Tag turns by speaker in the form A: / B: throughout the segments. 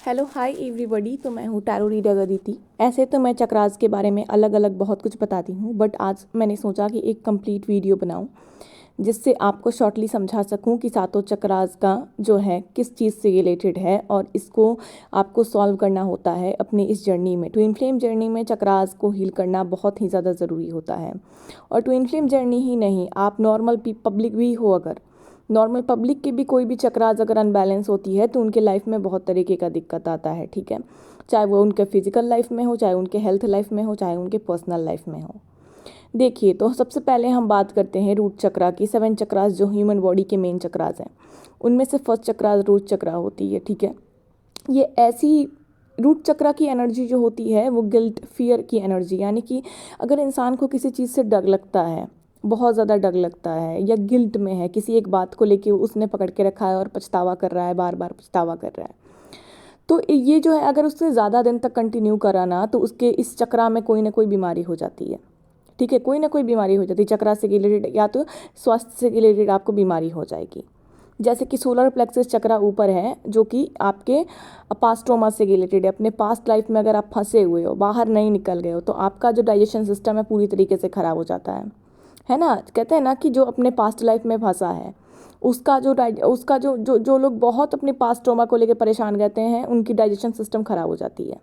A: Hello hi everybody. तो मैं हूँ टैरो रीडर अदिति। ऐसे तो मैं चक्रास के बारे में अलग अलग बहुत कुछ बताती हूँ, बट आज मैंने सोचा कि एक कंप्लीट वीडियो बनाऊँ जिससे आपको शॉर्टली समझा सकूँ कि सातों चक्रास का जो है किस चीज़ से रिलेटेड है और इसको आपको सॉल्व करना होता है अपनी इस जर्नी में। ट्विन फ्लेम जर्नी में चक्रास को हील करना बहुत ही ज़्यादा ज़रूरी होता है। और ट्विन फ्लेम जर्नी ही नहीं, आप नॉर्मल पब्लिक भी हो, अगर नॉर्मल पब्लिक की भी कोई भी चक्रास अगर अनबैलेंस होती है तो उनके लाइफ में बहुत तरीके का दिक्कत आता है। ठीक है, चाहे वो उनके फिजिकल लाइफ में हो, चाहे उनके हेल्थ लाइफ में हो, चाहे उनके पर्सनल लाइफ में हो। देखिए, तो सबसे पहले हम बात करते हैं रूट चक्रा की। 7 चक्रास जो ह्यूमन बॉडी के मेन चक्रास हैं, उनमें से फर्स्ट चक्रास रूट चक्रा होती है। ठीक है, ये ऐसी रूट चक्रा की एनर्जी जो होती है वो गिल्ट फियर की एनर्जी, यानी कि अगर इंसान को किसी चीज़ से डर लगता है, बहुत ज़्यादा डर लगता है, या गिल्ट में है किसी एक बात को लेके, उसने पकड़ के रखा है और पछतावा कर रहा है, बार बार पछतावा कर रहा है, तो ये जो है अगर उसने ज़्यादा दिन तक कंटिन्यू करा ना तो उसके इस चक्रा में कोई ना कोई बीमारी हो जाती है। ठीक है, कोई ना कोई बीमारी हो जाती है चक्रा से रिलेटेड, या तो स्वास्थ्य से रिलेटेड आपको बीमारी हो जाएगी। जैसे कि सोलर प्लेक्सस चक्रा ऊपर है जो कि आपके पास्ट ट्रॉमा से रिलेटेड है। अपने पास्ट लाइफ में अगर आप फंसे हुए हो, बाहर नहीं निकल गए हो, तो आपका जो डाइजेशन सिस्टम है पूरी तरीके से ख़राब हो जाता है ना। कहते हैं ना कि जो अपने पास्ट लाइफ में फंसा है उसका जो लोग बहुत अपने पास्ट ट्रॉमा को लेकर परेशान रहते हैं, उनकी डाइजेशन सिस्टम ख़राब हो जाती है,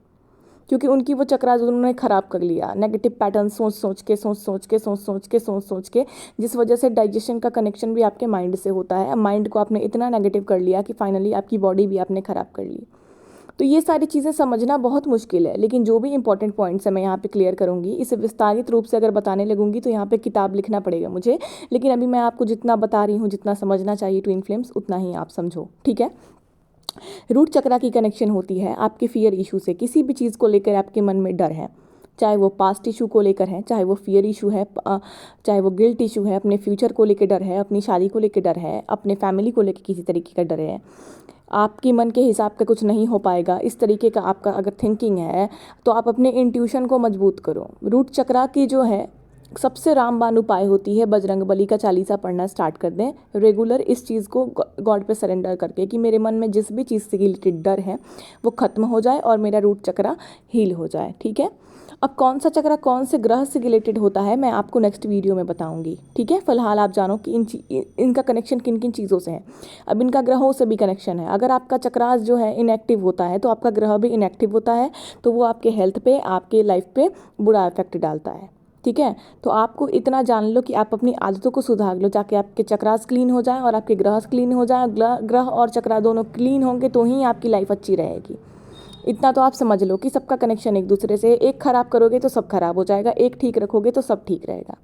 A: क्योंकि उनकी वो चक्रास उन्होंने ख़राब कर लिया। नेगेटिव पैटर्न सोच सोच के जिस वजह से डाइजेशन का कनेक्शन भी आपके माइंड से होता है। माइंड को आपने इतना नेगेटिव कर लिया कि फाइनली आपकी बॉडी भी आपने ख़राब कर ली। तो ये सारी चीज़ें समझना बहुत मुश्किल है, लेकिन जो भी इंपॉर्टेंट पॉइंट्स है मैं यहाँ पे क्लियर करूँगी। इसे विस्तारित रूप से अगर बताने लगूंगी तो यहाँ पे किताब लिखना पड़ेगा मुझे, लेकिन अभी मैं आपको जितना बता रही हूँ, जितना समझना चाहिए ट्विन फ्लेम्स, उतना ही आप समझो। ठीक है, रूट चक्रा की कनेक्शन होती है आपके फियर इशू से। किसी भी चीज़ को लेकर आपके मन में डर है, चाहे वो पास्ट इशू को लेकर है, चाहे वो फियर इशू है, चाहे वो गिल्ट इशू है, अपने फ्यूचर को लेकर डर है, अपनी शादी को लेकर डर है, अपने फैमिली को लेकर किसी तरीके का डर है, आपकी मन के हिसाब का कुछ नहीं हो पाएगा, इस तरीके का आपका अगर थिंकिंग है, तो आप अपने इंट्यूशन को मजबूत करो। रूट चक्रा की जो है सबसे रामबाण उपाय होती है बजरंगबली का चालीसा पढ़ना स्टार्ट कर दें रेगुलर, इस चीज़ को गॉड पे सरेंडर करके कि मेरे मन में जिस भी चीज़ से रिलेटेड डर है वो खत्म हो जाए और मेरा रूट चक्रा हील हो जाए। ठीक है, अब कौन सा चक्रा कौन से ग्रह से रिलेटेड होता है मैं आपको नेक्स्ट वीडियो में बताऊंगी। ठीक है, फिलहाल आप जानो कि इनका कनेक्शन किन किन चीज़ों से है। अब इनका ग्रहों से भी कनेक्शन है। अगर आपका चक्रास जो है इनएक्टिव होता है तो आपका ग्रह भी इनएक्टिव होता है, तो वो आपके हेल्थ पे, आपके लाइफ पे बुरा इफेक्ट डालता है। ठीक है, तो आपको इतना जान लो कि आप अपनी आदतों को सुधार लो, ताकि आपके चक्रास क्लीन हो जाए और आपके ग्रह क्लीन हो जाए। ग्रह और चक्रा दोनों क्लीन होंगे तो ही आपकी लाइफ अच्छी रहेगी। इतना तो आप समझ लो कि सबका कनेक्शन एक दूसरे से, एक खराब करोगे तो सब खराब हो जाएगा, एक ठीक रखोगे तो सब ठीक रहेगा।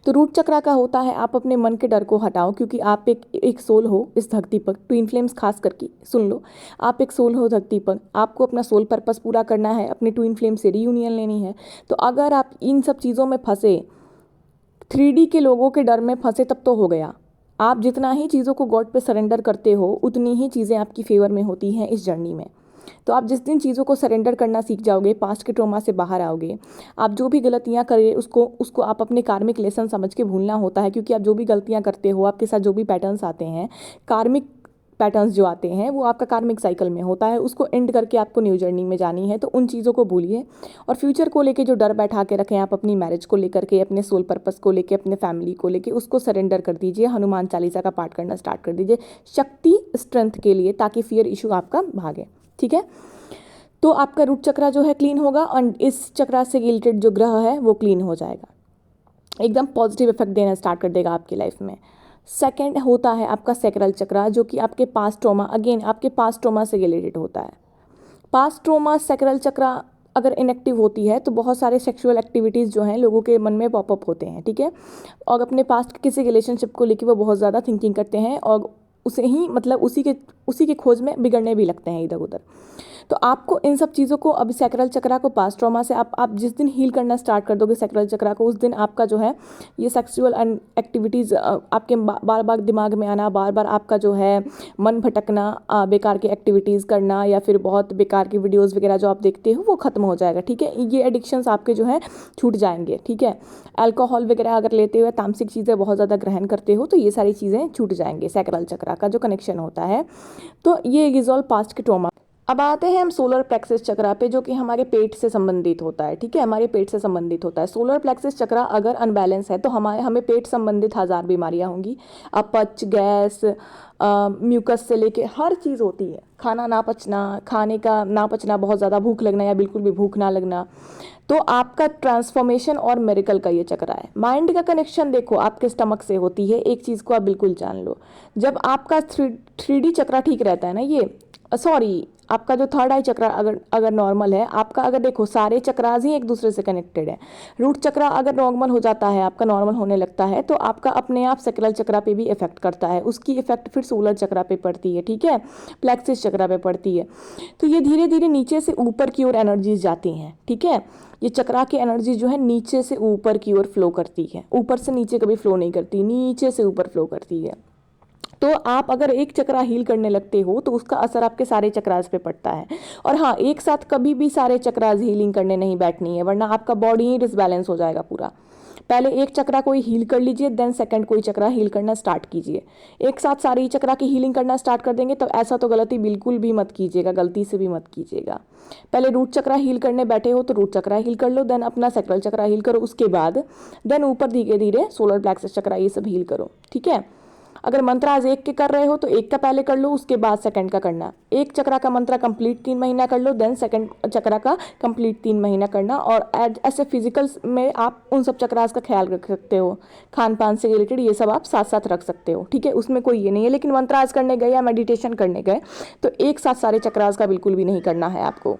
A: तो रूट चक्रा का होता है आप अपने मन के डर को हटाओ, क्योंकि आप एक सोल हो इस धरती पर। ट्विन फ्लेम्स खास करके सुन लो, आप एक सोल हो धरती पर, आपको अपना सोल पर्पस पूरा करना है, अपने ट्विन फ्लेम से रीयूनियन लेनी है। तो अगर आप इन सब चीज़ों में फंसे, 3D के लोगों के डर में फंसे, तब तो हो गया। आप जितना ही चीज़ों को गॉड पे सरेंडर करते हो उतनी ही चीज़ें आपकी फेवर में होती हैं इस जर्नी में। तो आप जिस दिन चीज़ों को सरेंडर करना सीख जाओगे, पास्ट के ट्रॉमा से बाहर आओगे, आप जो भी गलतियाँ करें उसको आप अपने कार्मिक लेसन समझ के भूलना होता है। क्योंकि आप जो भी गलतियाँ करते हो, आपके साथ जो भी पैटर्न्स आते हैं, कार्मिक पैटर्न्स जो आते हैं, वो आपका कार्मिक साइकिल में होता है। उसको एंड करके आपको न्यू जर्नी में जानी है, तो उन चीज़ों को भूलिए। और फ्यूचर को लेके जो डर बैठा के रखें आप, अपनी मैरिज को लेकर के, अपने सोल पर्पस को लेके, अपने फैमिली को लेके, उसको सरेंडर कर दीजिए। हनुमान चालीसा का पाठ करना स्टार्ट कर दीजिए शक्ति स्ट्रेंथ के लिए, ताकि फियर इशू आपका भागे। ठीक है, तो आपका रूट चक्रा जो है क्लीन होगा और इस चक्रा से रिलेटेड जो ग्रह है वो क्लीन हो जाएगा, एकदम पॉजिटिव इफेक्ट देना स्टार्ट कर देगा आपकी लाइफ में। सेकंड होता है आपका सैक्रल चक्रा, जो कि आपके पास्ट ट्रॉमा, अगेन आपके पास्ट ट्रॉमा से रिलेटेड होता है। पास्ट ट्रॉमा सैक्रल चक्रा अगर इनएक्टिव होती है तो बहुत सारे सेक्सुअल एक्टिविटीज़ जो हैं लोगों के मन में पॉपअप होते हैं। ठीक है, और अपने पास्ट किसी रिलेशनशिप को लेकर वो बहुत ज़्यादा थिंकिंग करते हैं और उसे ही मतलब उसी के खोज में बिगड़ने भी लगते हैं इधर उधर। तो आपको इन सब चीज़ों को, अभी सैक्रल चक्रा को पास्ट ट्रॉमा से आप जिस दिन हील करना स्टार्ट कर दोगे सैक्रल चक्रा को, उस दिन आपका जो है ये सेक्सुअल एक्टिविटीज़ आपके बार बार दिमाग में आना, बार बार आपका जो है मन भटकना, बेकार की एक्टिविटीज़ करना, या फिर बहुत बेकार की वीडियोज़ वगैरह जो आप देखते हो वो खत्म हो जाएगा। ठीक है, ये एडिक्शंस आपके जो है छूट जाएंगे। ठीक है, अल्कोहल वगैरह अगर लेते हुए तामसिक चीज़ें बहुत ज़्यादा ग्रहण करते हो तो ये सारी चीज़ें छूट जाएंगे। सैक्रल चक्रा का जो कनेक्शन होता है, तो ये रिजॉल्व पास्ट के ट्रॉमा। अब आते हैं हम सोलर प्लेक्सस चक्रा पे, जो कि हमारे पेट से संबंधित होता है। ठीक है, हमारे पेट से संबंधित होता है। सोलर प्लेक्सस चक्रा अगर अनबैलेंस है तो हमें पेट संबंधित हजार बीमारियां होंगी। अपच, गैस, म्यूकस से लेके हर चीज़ होती है। खाना ना पचना, खाने का ना पचना, बहुत ज़्यादा भूख लगना या बिल्कुल भी भूख ना लगना। तो आपका ट्रांसफॉर्मेशन और मेरिकल का ये चक्रा है। माइंड का कनेक्शन देखो आपके स्टमक से होती है। एक चीज़ को आप बिल्कुल जान लो, जब आपका 3D चक्रा ठीक रहता है ना, ये सॉरी आपका जो थर्ड आई चक्रा अगर नॉर्मल है आपका, अगर देखो सारे चक्रास ही एक दूसरे से कनेक्टेड है। रूट चक्रा अगर नॉर्मल हो जाता है, आपका नॉर्मल होने लगता है, तो आपका अपने आप सेक्रल चक्रा पे भी इफेक्ट करता है। उसकी इफेक्ट फिर सोलर चक्रा पे पड़ती है। ठीक है, प्लेक्सिस चक्रा पे पड़ती है। तो ये धीरे धीरे नीचे से ऊपर की ओर एनर्जीज जाती हैं। ठीक है, ये चक्रा की एनर्जी जो है नीचे से ऊपर की ओर फ्लो करती है। ऊपर से नीचे कभी फ्लो नहीं करती, नीचे से ऊपर फ्लो करती है। तो आप अगर एक चक्रा हील करने लगते हो तो उसका असर आपके सारे चक्रास पे पड़ता है। और हाँ, एक साथ कभी भी सारे चक्रास हीलिंग करने नहीं बैठनी है, वरना आपका बॉडी ही डिसबैलेंस हो जाएगा पूरा। पहले एक चक्रा कोई हील कर लीजिए, देन सेकंड कोई चक्रा हील करना स्टार्ट कीजिए। एक साथ सारी चक्रा की हीलिंग करना स्टार्ट कर देंगे तो ऐसा तो गलती बिल्कुल भी मत कीजिएगा, गलती से भी मत कीजिएगा। पहले रूट चक्रा हील करने बैठे हो तो रूट चक्रा हील कर लो, देन अपना सेक्रल चक्रा हील करो, उसके बाद देन ऊपर धीरे धीरे सोलर प्लेक्सस चक्रा ये सब हील करो। ठीक है, अगर मंत्र आज एक के कर रहे हो तो एक का पहले कर लो, उसके बाद सेकंड का करना। एक चक्रा का मंत्र कंप्लीट 3 महीना कर लो, देन सेकंड चक्रा का कंप्लीट 3 महीना करना। और ऐसे फिजिकल में आप उन सब चक्रास का ख्याल रख सकते हो। खान पान से रिलेटेड ये सब आप साथ साथ रख सकते हो। ठीक है, उसमें कोई ये नहीं है। लेकिन मंत्र आज करने गए या मेडिटेशन करने गए तो एक साथ सारे चक्रास का बिल्कुल भी नहीं करना है आपको।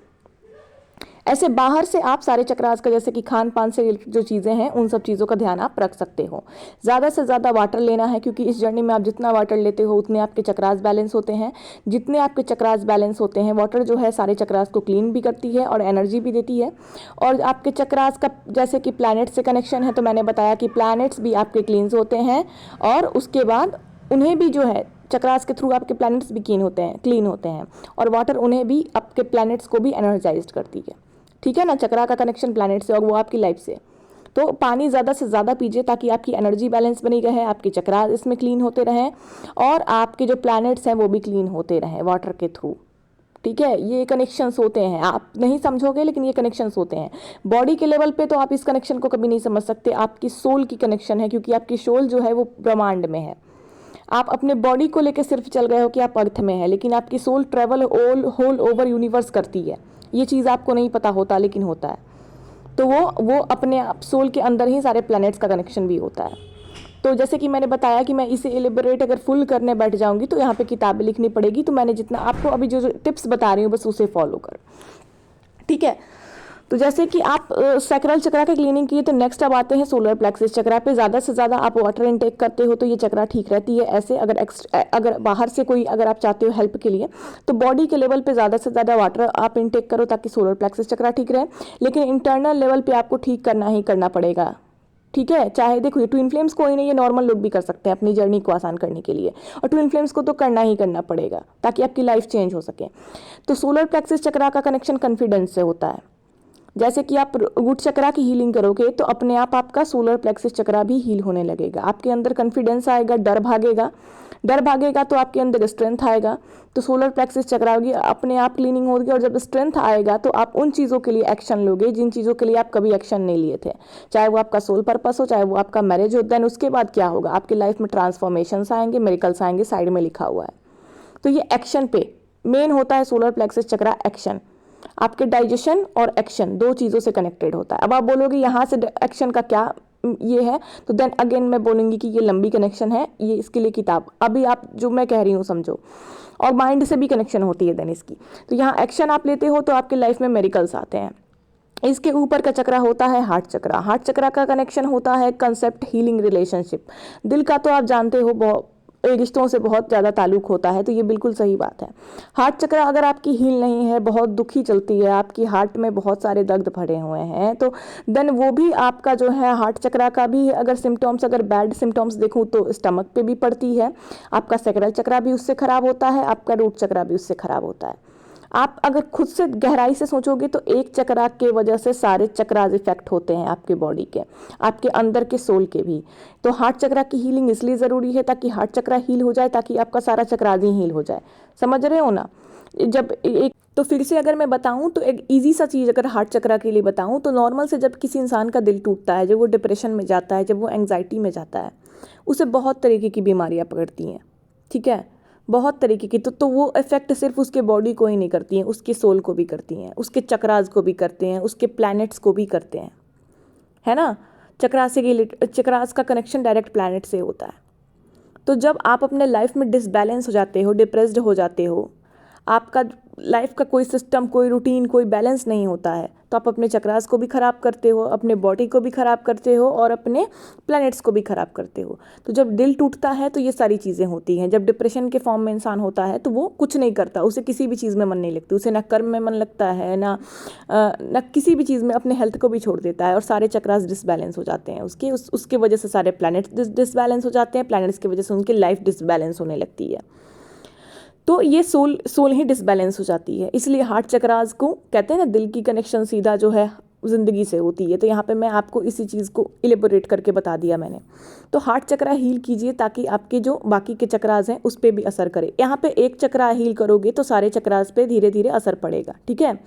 A: ऐसे बाहर से आप सारे चक्रास का, जैसे कि खान पान से जो चीज़ें हैं उन सब चीज़ों का ध्यान आप रख सकते हो। ज़्यादा से ज़्यादा वाटर लेना है, क्योंकि इस जर्नी में आप जितना वाटर लेते हो उतने आपके चक्रास बैलेंस होते हैं। जितने आपके चक्रास बैलेंस होते हैं, वाटर जो है सारे चक्रास को क्लीन भी करती है और एनर्जी भी देती है। और आपके चक्रास का जैसे कि प्लैनेट से कनेक्शन है, तो मैंने बताया कि प्लैनेट्स भी आपके क्लीन्स होते हैं और उसके बाद उन्हें भी जो है चक्रास के थ्रू आपके प्लैनेट्स भी क्लीन होते हैं और वाटर उन्हें भी आपके प्लैनेट्स को भी एनर्जाइज करती है। ठीक है ना, चक्रा का कनेक्शन प्लैनेट से और वो आपकी लाइफ से। तो पानी ज़्यादा से ज़्यादा पीजिए ताकि आपकी एनर्जी बैलेंस बनी रहे, आपके चक्रा इसमें क्लीन होते रहें और आपके जो प्लैनेट्स हैं वो भी क्लीन होते रहें वाटर के थ्रू। ठीक है, ये कनेक्शंस होते हैं, आप नहीं समझोगे लेकिन ये कनेक्शंस होते हैं। बॉडी के लेवल पे तो आप इस कनेक्शन को कभी नहीं समझ सकते, आपकी सोल की कनेक्शन है, क्योंकि आपकी सोल जो है वो ब्रह्मांड में है। आप अपने बॉडी को लेकर सिर्फ चल रहे हो कि आप अर्थ में है, लेकिन आपकी soul travel whole over universe करती है। ये चीज़ आपको नहीं पता होता लेकिन होता है। तो वो अपने आप सोल के अंदर ही सारे प्लैनेट्स का कनेक्शन भी होता है। तो जैसे कि मैंने बताया कि मैं इसे एलिबरेट अगर फुल करने बैठ जाऊंगी तो यहाँ पे किताबें लिखनी पड़ेगी। तो मैंने जितना आपको अभी जो टिप्स बता रही हूँ बस उसे फॉलो करो। ठीक है, तो जैसे कि आप सैक्रल चक्रा की क्लीनिंग किए, तो नेक्स्ट अब आते हैं सोलर प्लेक्सस चक्रा पे। ज़्यादा से ज़्यादा आप वाटर इनटेक करते हो तो ये चक्रा ठीक रहती है। ऐसे अगर बाहर से कोई अगर आप चाहते हो हेल्प के लिए तो बॉडी के लेवल पे ज़्यादा से ज़्यादा वाटर आप इनटेक करो ताकि सोलर प्लेक्सस चक्रा ठीक रहे। लेकिन इंटरनल लेवल पर आपको ठीक करना ही करना पड़ेगा। ठीक है, चाहे देखो ये ट्विन फ्लेम्स कोई नहीं, ये नॉर्मल लोग भी कर सकते हैं अपनी जर्नी को आसान करने के लिए, और ट्विन फ्लेम्स को तो करना ही करना पड़ेगा ताकि आपकी लाइफ चेंज हो सके। तो सोलर प्लेक्सस चक्रा का कनेक्शन कॉन्फिडेंस से होता है। जैसे कि आप रूट चक्रा की हीलिंग करोगे तो अपने आप आपका सोलर प्लेक्सस चक्रा भी हील होने लगेगा। आपके अंदर कॉन्फिडेंस आएगा, डर भागेगा तो आपके अंदर स्ट्रेंथ आएगा। तो सोलर प्लेक्सस चक्रा होगी, अपने आप क्लीनिंग होगी, और जब स्ट्रेंथ आएगा तो आप उन चीज़ों के लिए एक्शन लोगे जिन चीज़ों के लिए आप कभी एक्शन नहीं लिए थे। चाहे वो आपका सोल पर्पस हो, चाहे वो आपका मैरिज हो। देन उसके बाद क्या होगा, आपकी लाइफ में ट्रांसफॉर्मेशंस आएंगे, मिरेकल्स आएंगे, साइड में लिखा हुआ है। तो ये एक्शन पे मेन होता है सोलर प्लेक्सस चक्रा। एक्शन आपके डाइजेशन और एक्शन दो चीज़ों से कनेक्टेड होता है। अब आप बोलोगे यहाँ से एक्शन का क्या ये है, तो देन अगेन मैं बोलूँगी कि ये लंबी कनेक्शन है, ये इसके लिए किताब अभी आप जो मैं कह रही हूँ समझो। और माइंड से भी कनेक्शन होती है देन इसकी। तो यहाँ एक्शन आप लेते हो तो आपके लाइफ में मेरिकल्स आते हैं। इसके ऊपर का चक्रा होता है हार्ट चक्रा। हार्ट चक्रा का कनेक्शन होता है कंसेप्ट हीलिंग रिलेशनशिप। दिल का तो आप जानते हो रिश्तों से बहुत ज़्यादा ताल्लुक होता है, तो ये बिल्कुल सही बात है। हार्ट चक्रा अगर आपकी हील नहीं है, बहुत दुखी चलती है, आपकी हार्ट में बहुत सारे दर्द भरे हुए हैं, तो देन वो भी आपका जो है हार्ट चक्रा का भी अगर सिम्टम्स, अगर बैड सिम्टम्स देखूँ तो स्टमक पे भी पड़ती है। आपका सैक्रल चक्रा भी उससे ख़राब होता है, आपका रूट चक्रा भी उससे ख़राब होता है। आप अगर खुद से गहराई से सोचोगे तो एक चक्रा के वजह से सारे चक्रास इफेक्ट होते हैं आपके बॉडी के, आपके अंदर के सोल के भी। तो हार्ट चक्रा की हीलिंग इसलिए ज़रूरी है ताकि हार्ट चक्रा हील हो जाए, ताकि आपका सारा चक्रास ही हील हो जाए। समझ रहे हो ना। जब एक तो फिर से अगर मैं बताऊं तो एक इजी सा चीज़ अगर हार्ट चक्रा के लिए बताऊं तो नॉर्मल से जब किसी इंसान का दिल टूटता है, जब वो डिप्रेशन में जाता है, जब वो एंग्जाइटी में जाता है, उसे बहुत तरीके की बीमारियां पकड़ती हैं, ठीक है, बहुत तरीके की। तो वो इफेक्ट सिर्फ उसके बॉडी को ही नहीं करती हैं, उसके सोल को भी करती हैं, उसके चक्रास को भी करते हैं, उसके प्लैनेट्स को भी करते हैं, है ना। चक्रास का कनेक्शन डायरेक्ट प्लैनेट से होता है। तो जब आप अपने लाइफ में डिसबैलेंस हो जाते हो, डिप्रेस्ड हो जाते हो, आपका लाइफ का कोई सिस्टम, कोई रूटीन, कोई बैलेंस नहीं होता है, तो आप अपने चक्रास को भी ख़राब करते हो, अपने बॉडी को भी ख़राब करते हो और अपने प्लैनेट्स को भी ख़राब करते हो। तो जब दिल टूटता है तो ये सारी चीज़ें होती हैं। जब डिप्रेशन के फॉर्म में इंसान होता है तो वो कुछ नहीं करता, उसे किसी भी चीज़ में मन नहीं लगती, उसे ना कर्म में मन लगता है, ना किसी भी चीज़ में, अपने हेल्थ को भी छोड़ देता है और सारे चक्रास डिसबैलेंस हो जाते हैं उसके वजह से सारे प्लैनेट्स डिसबैलेंस हो जाते हैं, प्लैनेट्स की वजह से उनकी लाइफ डिसबैलेंस होने लगती है। तो ये सोल ही डिसबैलेंस हो जाती है। इसलिए हार्ट चक्रास को कहते हैं ना, दिल की कनेक्शन सीधा जो है ज़िंदगी से होती है। तो यहाँ पे मैं आपको इसी चीज़ को इलेबोरेट करके बता दिया मैंने। तो हार्ट चक्रा हील कीजिए ताकि आपके जो बाकी के चक्रास हैं उस पर भी असर करे। यहाँ पे एक चक्रा हील करोगे तो सारे चक्रास पे धीरे धीरे असर पड़ेगा, ठीक है।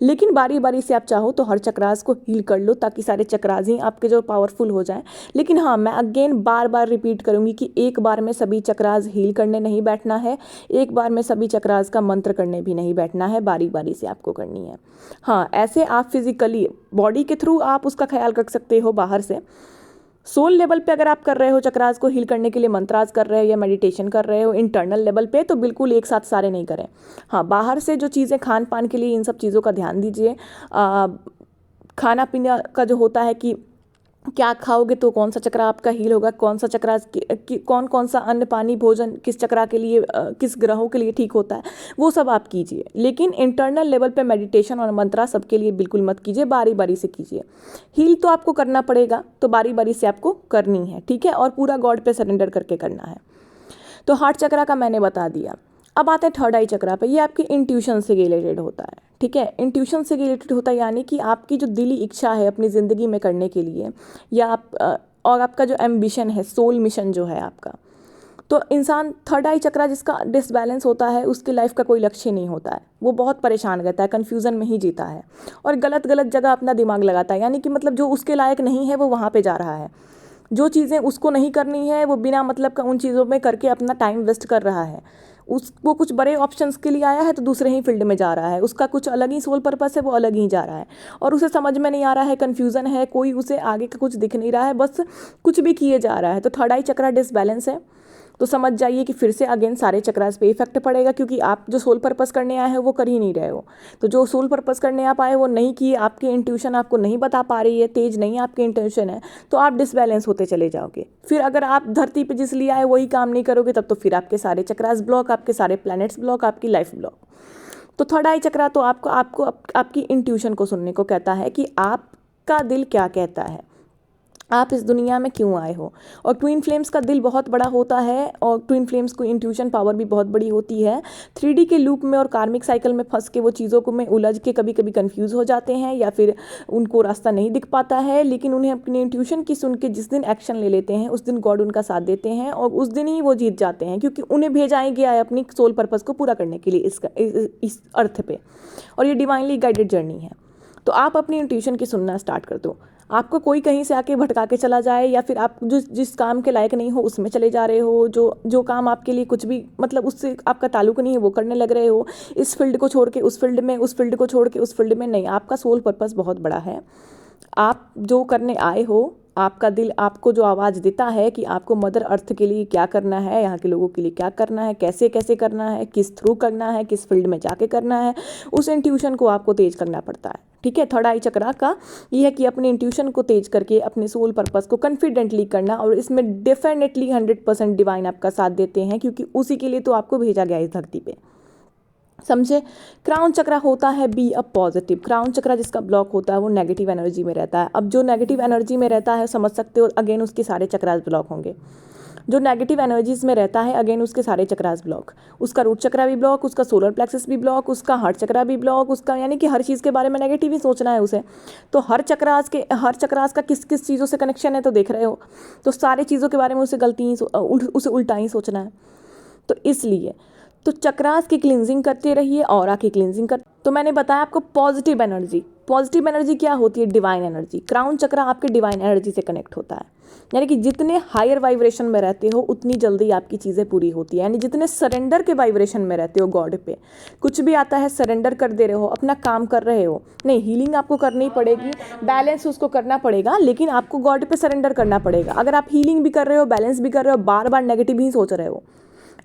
A: लेकिन बारी बारी से आप चाहो तो हर चक्रास को हील कर लो ताकि सारे चक्रास ही आपके जो पावरफुल हो जाएं। लेकिन हाँ, मैं अगेन बार बार रिपीट करूँगी कि एक बार में सभी चक्रास हील करने नहीं बैठना है, एक बार में सभी चक्रास का मंत्र करने भी नहीं बैठना है, बारी बारी से आपको करनी है। हाँ, ऐसे आप फिजिकली बॉडी के थ्रू आप उसका ख्याल रख सकते हो बाहर से। सोल लेवल पे अगर आप कर रहे हो चक्रास को हील करने के लिए, मंत्रास कर रहे हो या मेडिटेशन कर रहे हो इंटरनल लेवल पे, तो बिल्कुल एक साथ सारे नहीं करें। हाँ, बाहर से जो चीज़ें खान पान के लिए, इन सब चीज़ों का ध्यान दीजिए। खाना पीना का जो होता है कि क्या खाओगे तो कौन सा चक्रा आपका हील होगा, कौन सा चक्रा कौन कौन सा अन्न पानी भोजन किस चक्रा के लिए, किस ग्रहों के लिए ठीक होता है, वो सब आप कीजिए। लेकिन इंटरनल लेवल पे मेडिटेशन और मंत्रा सबके लिए बिल्कुल मत कीजिए, बारी बारी से कीजिए। हील तो आपको करना पड़ेगा, तो बारी बारी से आपको करनी है, ठीक है, और पूरा गॉड पे सरेंडर करके करना है। तो हार्ट चक्रा का मैंने बता दिया। अब आते हैं थर्ड आई चक्रा पे। ये आपकी इंट्यूशन से रिलेटेड होता है, ठीक है। इंट्यूशन से रिलेटेड होता है यानी कि आपकी जो दिली इच्छा है अपनी ज़िंदगी में करने के लिए, या और आपका जो एम्बिशन है, सोल मिशन जो है आपका। तो इंसान थर्ड आई चक्रा जिसका डिसबैलेंस होता है, उसकी लाइफ का कोई लक्ष्य नहीं होता है, वो बहुत परेशान रहता है, कन्फ्यूज़न में ही जीता है और गलत गलत जगह अपना दिमाग लगाता है। यानी कि मतलब जो उसके लायक नहीं है वो वहाँ पर जा रहा है, जो चीज़ें उसको नहीं करनी है वो बिना मतलब का उन चीज़ों में करके अपना टाइम वेस्ट कर रहा है। वो कुछ बड़े ऑप्शंस के लिए आया है तो दूसरे ही फील्ड में जा रहा है, उसका कुछ अलग ही सोल पर्पस है, वो अलग ही जा रहा है और उसे समझ में नहीं आ रहा है, कन्फ्यूज़न है, कोई उसे आगे का कुछ दिख नहीं रहा है, बस कुछ भी किए जा रहा है। तो थर्ड आई चक्रा डिसबैलेंस है। तो समझ जाइए कि फिर से अगेन सारे चक्रास पे इफेक्ट पड़ेगा, क्योंकि आप जो सोल पर्पस करने आए हैं वो कर ही नहीं रहे हो। तो जो सोल पर्पस करने आप आए वो नहीं किए, आपकी इंट्यूशन आपको नहीं बता पा रही है, तेज नहीं आपकी इंट्यूशन है, तो आप डिसबैलेंस होते चले जाओगे। फिर अगर आप धरती पे जिस लिए आए वही काम नहीं करोगे, तब तो फिर आपके सारे चक्रास ब्लॉक, आपके सारे प्लैनेट्स ब्लॉक, आपकी लाइफ ब्लॉक। तो थर्ड आई चक्रा तो आपको आपकी इंट्यूशन को सुनने को कहता है कि आपका दिल क्या कहता है, आप इस दुनिया में क्यों आए हो। और ट्विन फ्लेम्स का दिल बहुत बड़ा होता है और ट्विन फ्लेम्स को इंट्यूशन पावर भी बहुत बड़ी होती है। 3D के लूप में और कार्मिक साइकिल में फंस के वो चीज़ों को में उलझ के कभी कभी कंफ्यूज हो जाते हैं या फिर उनको रास्ता नहीं दिख पाता है, लेकिन उन्हें अपनी इंट्यूशन की सुन के जिस दिन एक्शन ले लेते हैं उस दिन गॉड उनका साथ देते हैं और उस दिन ही वो जीत जाते हैं, क्योंकि उन्हें भेजा ही गया है अपनी सोल पर्पस को पूरा करने के लिए इस अर्थ पे, और ये डिवाइनली गाइडेड जर्नी है। तो आप अपनी इंट्यूशन की सुनना स्टार्ट कर दो। आपको कोई कहीं से आके भटका के चला जाए या फिर आप जिस काम के लायक नहीं हो उसमें चले जा रहे हो, जो काम आपके लिए कुछ भी मतलब उससे आपका ताल्लुक नहीं है वो करने लग रहे हो, इस फील्ड को छोड़ के उस फील्ड में, उस फील्ड को छोड़ के उस फील्ड में, नहीं, आपका सोल पर्पस बहुत बड़ा है। आप जो करने आए हो, आपका दिल आपको जो आवाज़ देता है कि आपको मदर अर्थ के लिए क्या करना है, यहाँ के लोगों के लिए क्या करना है, कैसे कैसे करना है, किस थ्रू करना है, किस फील्ड में जाके करना है, उस इंट्यूशन को आपको तेज करना पड़ता है, ठीक है। थर्ड आई चक्रा का ये है कि अपने इंट्यूशन को तेज करके अपने सोल पर्पस को कॉन्फिडेंटली करना, और इसमें डेफिनेटली 100% डिवाइन आपका साथ देते हैं, क्योंकि उसी के लिए तो आपको भेजा गया इस धरती पे, समझे। क्राउन चक्रा होता है बी अ पॉजिटिव। क्राउन चक्रा जिसका ब्लॉक होता है वो नेगेटिव एनर्जी में रहता है। अब जो नेगेटिव एनर्जी में रहता है समझ सकते हो, अगेन उसके सारे चक्रास ब्लॉक होंगे। जो नेगेटिव एनर्जीज में रहता है अगेन उसके सारे चक्रास ब्लॉक, उसका रूट चक्रा भी ब्लॉक, उसका सोलर प्लेक्सस भी ब्लॉक, उसका हार्ट चक्रा भी ब्लॉक, उसका यानी कि हर चीज़ के बारे में नेगेटिव ही सोचना है उसे। तो हर चक्रास का किस किस चीज़ों से कनेक्शन है तो देख रहे हो, तो सारी चीज़ों के बारे में उसे उसे उल्टा ही सोचना है। तो इसलिए तो चक्रास की क्लिनजिंग करते रहिए, ऑरा की क्लिनजिंग कर। तो मैंने बताया आपको पॉजिटिव एनर्जी। पॉजिटिव एनर्जी क्या होती है? Divine energy. क्राउन चक्र आपके डिवाइन एनर्जी से कनेक्ट होता है, यानी कि जितने हायर वाइब्रेशन में रहते हो उतनी जल्दी आपकी चीज़ें पूरी होती है। यानी जितने सरेंडर के वाइब्रेशन में रहते हो गॉड पे, कुछ भी आता है सरेंडर कर दे रहे हो, अपना काम कर रहे हो। नहीं, हीलिंग आपको करनी पड़ेगी, बैलेंस उसको करना पड़ेगा, लेकिन आपको गॉड पे सरेंडर करना पड़ेगा। अगर आप हीलिंग भी कर रहे हो, बैलेंस भी कर रहे हो, बार बार नेगेटिव ही सोच रहे हो,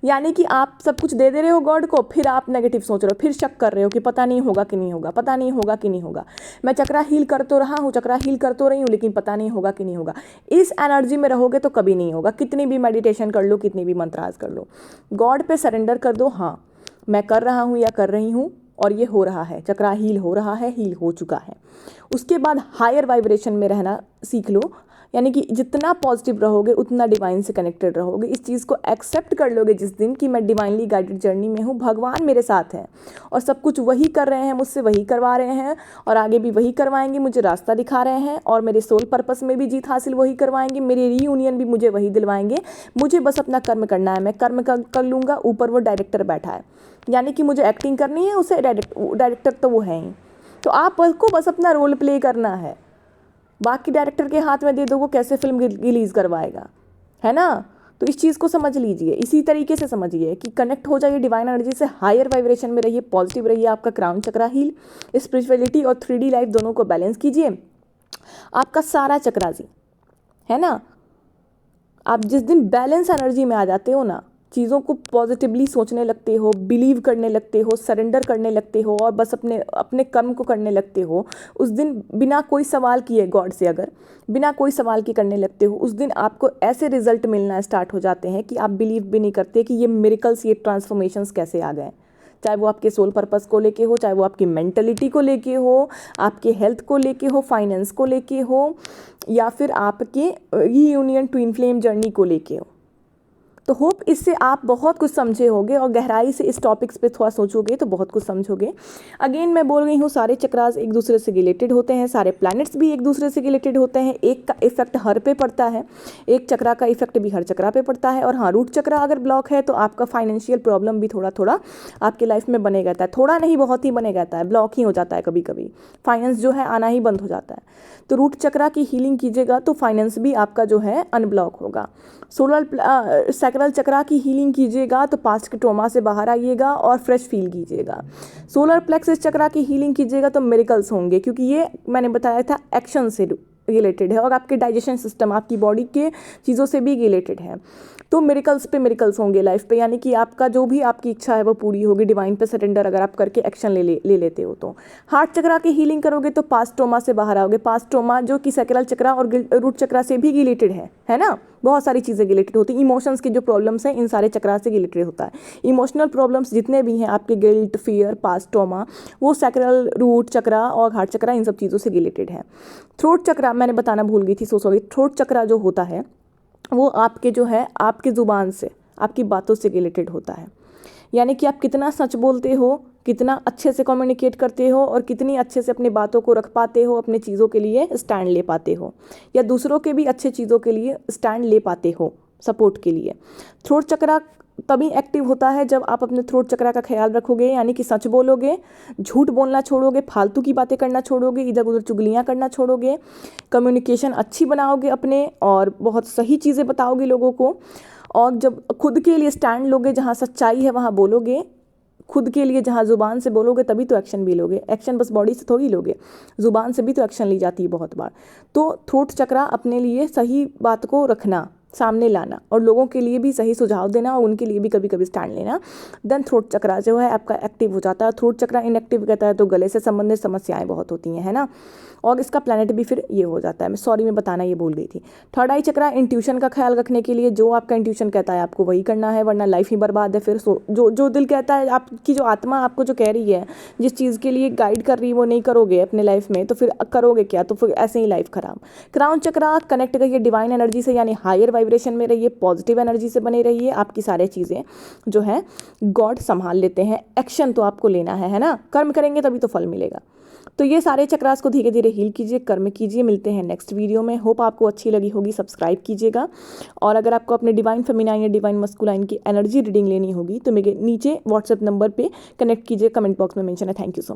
A: यानी कि आप सब कुछ दे रहे हो गॉड को, फिर आप नेगेटिव सोच रहे हो, फिर शक कर रहे हो कि पता नहीं होगा कि नहीं होगा, पता नहीं होगा कि नहीं होगा। मैं चक्रा हील कर तो रहा हूँ, चक्रा हील कर तो रही हूँ, लेकिन पता नहीं होगा कि नहीं होगा। इस एनर्जी में रहोगे तो कभी नहीं होगा, कितनी भी मेडिटेशन कर लो, कितनी भी मंत्रास कर लो। गॉड पे सरेंडर कर दो, हाँ मैं कर रहा हूँ या कर रही हूँ और ये हो रहा है, चक्रा हील हो रहा है, हील हो चुका है। उसके बाद हायर वाइब्रेशन में रहना सीख लो, यानी कि जितना पॉजिटिव रहोगे उतना डिवाइन से कनेक्टेड रहोगे। इस चीज़ को एक्सेप्ट कर लोगे जिस दिन कि मैं डिवाइनली गाइडेड जर्नी में हूँ, भगवान मेरे साथ हैं और सब कुछ वही कर रहे हैं, मुझसे वही करवा रहे हैं और आगे भी वही करवाएंगे, मुझे रास्ता दिखा रहे हैं और मेरे सोल पर्पस में भी जीत हासिल वही करवाएंगे, मेरी रीयूनियन भी मुझे वही दिलवाएंगे। मुझे बस अपना कर्म करना है, मैं कर्म कर लूँगा, ऊपर वो डायरेक्टर बैठा है, यानी कि मुझे एक्टिंग करनी है, उसे डायरेक्टर तो वो है ही। तो आपको बस अपना रोल प्ले करना है, बाकी डायरेक्टर के हाथ में दे दो, वो कैसे फिल्म रिलीज़ करवाएगा, है ना। तो इस चीज़ को समझ लीजिए, इसी तरीके से समझिए कि कनेक्ट हो जाइए डिवाइन एनर्जी से, हायर वाइब्रेशन में रहिए, पॉजिटिव रहिए, आपका क्राउन चक्रा हील, स्पिरिचुअलिटी और 3D लाइफ दोनों को बैलेंस कीजिए, आपका सारा चक्राजी, है ना। आप जिस दिन बैलेंस एनर्जी में आ जाते हो ना, चीज़ों को पॉजिटिवली सोचने लगते हो, बिलीव करने लगते हो, सरेंडर करने लगते हो और बस अपने अपने कर्म को करने लगते हो, उस दिन बिना कोई सवाल किए गॉड से, अगर बिना कोई सवाल के करने लगते हो, उस दिन आपको ऐसे रिजल्ट मिलना स्टार्ट हो जाते हैं कि आप बिलीव भी नहीं करते कि ये मिरेकल्स, ये ट्रांसफॉर्मेशंस कैसे आ गए। चाहे वो आपके सोल पर्पस को लेके हो, चाहे वो आपकी मेंटलिटी को लेके हो, आपके हेल्थ को लेके हो, फाइनेंस को लेके हो, या फिर आपके रीयूनियन ट्विन फ्लेम जर्नी को लेके हो। तो होप इससे आप बहुत कुछ समझे होगे और गहराई से इस टॉपिक्स पे थोड़ा सोचोगे तो बहुत कुछ समझोगे। अगेन मैं बोल रही हूँ, सारे चक्रास एक दूसरे से रिलेटेड होते हैं, सारे प्लैनेट्स भी एक दूसरे से रिलेटेड होते हैं, एक का इफेक्ट हर पे पड़ता है, एक चक्रा का इफेक्ट भी हर चक्रा पे पड़ता है। और हाँ, रूट चक्रा अगर ब्लॉक है तो आपका फाइनेंशियल प्रॉब्लम भी थोड़ा थोड़ा आपकी लाइफ में बने रहता है, थोड़ा नहीं बहुत ही बने रहता है, ब्लॉक ही हो जाता है, कभी कभी फाइनेंस जो है आना ही बंद हो जाता है। तो रूट चक्रा की हीलिंग कीजिएगा तो फाइनेंस भी आपका जो है अनब्लॉक होगा। सैक्रल चक्रा की हीलिंग कीजिएगा तो पास्ट के ट्रॉमा से बाहर आइएगा और फ्रेश फील कीजिएगा। सोलर प्लेक्सस चक्रा की हीलिंग कीजिएगा तो मिरेकल्स होंगे, क्योंकि ये मैंने बताया था एक्शन से रिलेटेड है और आपके डाइजेशन सिस्टम, आपकी बॉडी के चीज़ों से भी रिलेटेड है। तो मिरेकल्स पे मिरेकल्स होंगे लाइफ पे, यानी कि आपका जो भी आपकी इच्छा है वो पूरी होगी, डिवाइन पे सरेंडर अगर आप करके एक्शन ले लेते हो तो। हार्ट चक्रा की हीलिंग करोगे तो पास्ट ट्रॉमा से बाहर आओगे। पास्ट ट्रॉमा जो कि सैक्रल चक्रा और रूट चक्रा से भी रिलेटेड है ना, बहुत सारी चीज़ें रिलेटेड होती हैं। इमोशंस के जो प्रॉब्लम्स हैं इन सारे चक्रा से रिलेटेड होता है। इमोशनल प्रॉब्लम्स जितने भी हैं आपके, गिल्ट, फियर, पास्ट ट्रॉमा, वो सैक्रल, रूट चक्रा और हार्ट चक्रा इन सब चीज़ों से रिलेटेड है। थ्रोट चक्रा मैंने बताना भूल गई थी, सो सॉरी। थ्रोट चक्रा जो होता है वो आपके जो है आपके ज़ुबान से, आपकी बातों से रिलेटेड होता है, यानी कि आप कितना सच बोलते हो, कितना अच्छे से कम्युनिकेट करते हो और कितनी अच्छे से अपनी बातों को रख पाते हो, अपने चीज़ों के लिए स्टैंड ले पाते हो, या दूसरों के भी अच्छे चीज़ों के लिए स्टैंड ले पाते हो, सपोर्ट के लिए। थ्रोट चक्रा तभी एक्टिव होता है जब आप अपने थ्रोट चक्रा का ख्याल रखोगे, यानी कि सच बोलोगे, झूठ बोलना छोड़ोगे, फालतू की बातें करना छोड़ोगे, इधर उधर चुगलियाँ करना छोड़ोगे, कम्युनिकेशन अच्छी बनाओगे अपने और बहुत सही चीज़ें बताओगे लोगों को। और जब खुद के लिए स्टैंड लोगे, जहाँ सच्चाई है वहाँ बोलोगे, खुद के लिए जहाँ ज़ुबान से बोलोगे तभी तो एक्शन भी लोगे। एक्शन बस बॉडी से थोड़ी लोगे, ज़ुबान से भी तो एक्शन ली जाती है बहुत बार। तो थ्रोट चक्रा अपने लिए सही बात को रखना, सामने लाना और लोगों के लिए भी सही सुझाव देना और उनके लिए भी कभी कभी स्टैंड लेना, देन थ्रोट चक्रा जो है आपका एक्टिव हो जाता है। थ्रोट चक्रा इनएक्टिव रहता है तो गले से संबंधित समस्याएं बहुत होती हैं, है ना। और इसका प्लैनेट भी फिर ये हो जाता है। मैं बताना ये भूल गई थी। थर्ड आई चक्रा इंट्यूशन का ख्याल रखने के लिए, जो आपका इंट्यूशन कहता है आपको वही करना है, वरना लाइफ ही बर्बाद है। फिर जो दिल कहता है, आपकी जो आत्मा आपको जो कह रही है, जिस चीज़ के लिए गाइड कर रही है वो नहीं करोगे अपने लाइफ में तो फिर करोगे क्या, तो फिर ऐसे ही लाइफ खराब। क्राउन चक्रा कनेक्ट करिए डिवाइन एनर्जी से, यानी हायर वाइब्रेशन में रहिए, पॉजिटिव एनर्जी से बने रहिए, आपकी सारी चीज़ें जो है गॉड संभाल लेते हैं। एक्शन तो आपको लेना है ना, कर्म करेंगे तभी तो फल मिलेगा। तो ये सारे चक्रास को धीरे धीरे हील कीजिए, कर्म कीजिए। मिलते हैं नेक्स्ट वीडियो में। होप आपको अच्छी लगी होगी, सब्सक्राइब कीजिएगा। और अगर आपको अपने डिवाइन फेमिनाइन या डिवाइन मस्कुलाइन की एनर्जी रीडिंग लेनी होगी तो मेरे नीचे व्हाट्सएप नंबर पे कनेक्ट कीजिए, कमेंट बॉक्स में मेंशन है। Thank you so much.